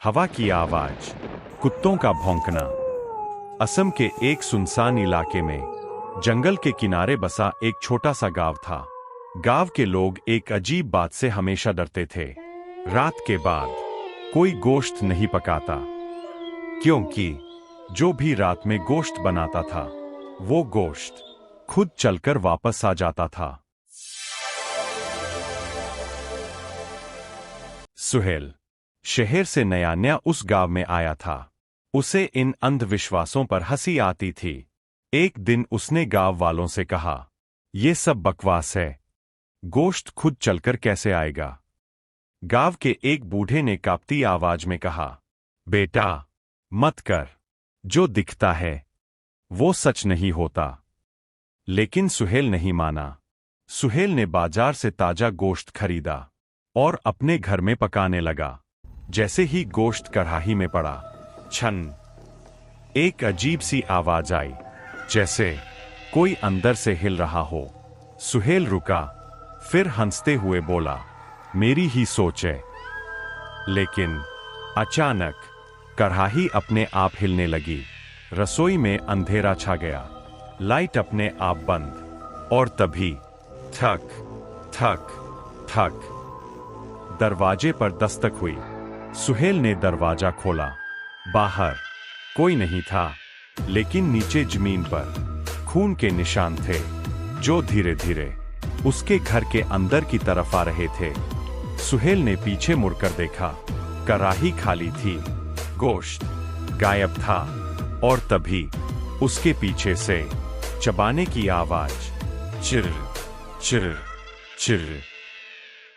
हवा की आवाज, कुत्तों का भौंकना। असम के एक सुनसान इलाके में जंगल के किनारे बसा एक छोटा सा गांव था। गांव के लोग एक अजीब बात से हमेशा डरते थे। रात के बाद कोई गोश्त नहीं पकाता, क्योंकि जो भी रात में गोश्त बनाता था वो गोश्त खुद चलकर वापस आ जाता था। सुहेल शहर से नया उस गांव में आया था। उसे इन अंधविश्वासों पर हंसी आती थी। एक दिन उसने गांव वालों से कहा, ये सब बकवास है, गोश्त खुद चलकर कैसे आएगा। गांव के एक बूढ़े ने कांपती आवाज में कहा, बेटा मत कर, जो दिखता है वो सच नहीं होता। लेकिन सुहेल नहीं माना। सुहेल ने बाजार से ताजा गोश्त खरीदा और अपने घर में पकाने लगा। जैसे ही गोश्त कढ़ाई में पड़ा, छन, एक अजीब सी आवाज आई, जैसे कोई अंदर से हिल रहा हो। सुहेल रुका, फिर हंसते हुए बोला, मेरी ही सोच है। लेकिन अचानक कढ़ाई अपने आप हिलने लगी। रसोई में अंधेरा छा गया, लाइट अपने आप बंद, और तभी ठक ठक ठक दरवाजे पर दस्तक हुई। सुहेल ने दरवाजा खोला। बाहर कोई नहीं था, लेकिन नीचे जमीन पर खून के निशान थे, जो धीरे धीरे उसके घर के अंदर की तरफ आ रहे थे। सुहेल ने पीछे मुड़कर देखा, कढ़ाई खाली थी, गोश्त गायब था, और तभी उसके पीछे से चबाने की आवाज, चिर चिर चिर।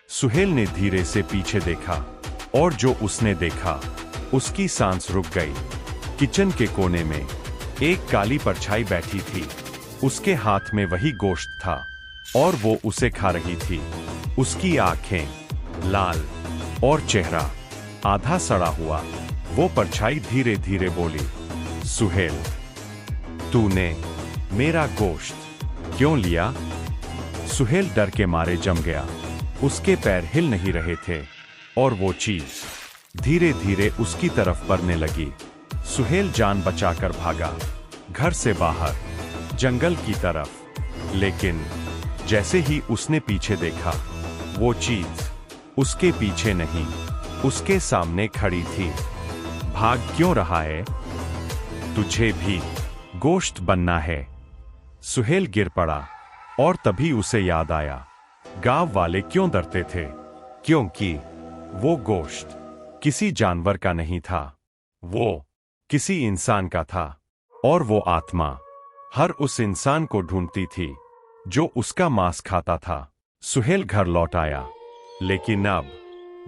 सुहेल ने धीरे से पीछे देखा, और जो उसने देखा उसकी सांस रुक गई। किचन के कोने में एक काली परछाई बैठी थी। उसके हाथ में वही गोश्त था और वो उसे खा रही थी। उसकी आंखें लाल और चेहरा आधा सड़ा हुआ। वो परछाई धीरे धीरे बोली, सुहेल, तूने मेरा गोश्त क्यों लिया? सुहेल डर के मारे जम गया। उसके पैर हिल नहीं रहे थे और वो चीज धीरे धीरे उसकी तरफ बढ़ने लगी। सुहेल जान बचाकर भागा, घर से बाहर, जंगल की तरफ। लेकिन जैसे ही उसने पीछे देखा, वो चीज उसके पीछे नहीं, उसके सामने खड़ी थी। भाग क्यों रहा है? तुझे भी गोश्त बनना है। सुहेल गिर पड़ा और तभी उसे याद आया, गांव वाले क्यों डरते थे? क्योंकि वो गोश्त किसी जानवर का नहीं था, वो किसी इंसान का था। और वो आत्मा हर उस इंसान को ढूंढती थी जो उसका मांस खाता था। सुहेल घर लौट आया, लेकिन अब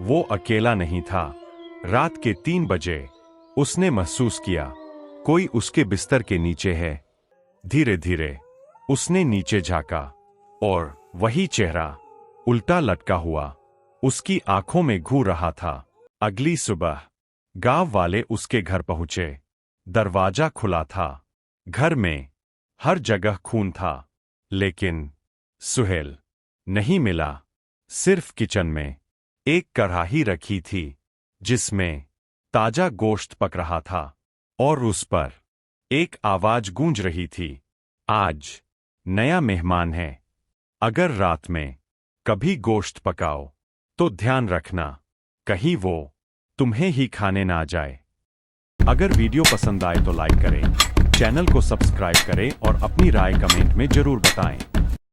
वो अकेला नहीं था। रात के 3 बजे उसने महसूस किया, कोई उसके बिस्तर के नीचे है। धीरे धीरे उसने नीचे झांका और वही चेहरा उल्टा लटका हुआ उसकी आंखों में घूर रहा था। अगली सुबह गांव वाले उसके घर पहुंचे। दरवाजा खुला था। घर में हर जगह खून था, लेकिन सुहेल नहीं मिला। सिर्फ किचन में एक कढ़ाई रखी थी, जिसमें ताजा गोश्त पक रहा था, और उस पर एक आवाज गूंज रही थी, आज नया मेहमान है। अगर रात में कभी गोश्त पकाओ तो ध्यान रखना, कहीं वो तुम्हें ही खाने ना जाए। अगर वीडियो पसंद आए तो लाइक करें, चैनल को सब्सक्राइब करें और अपनी राय कमेंट में जरूर बताएं।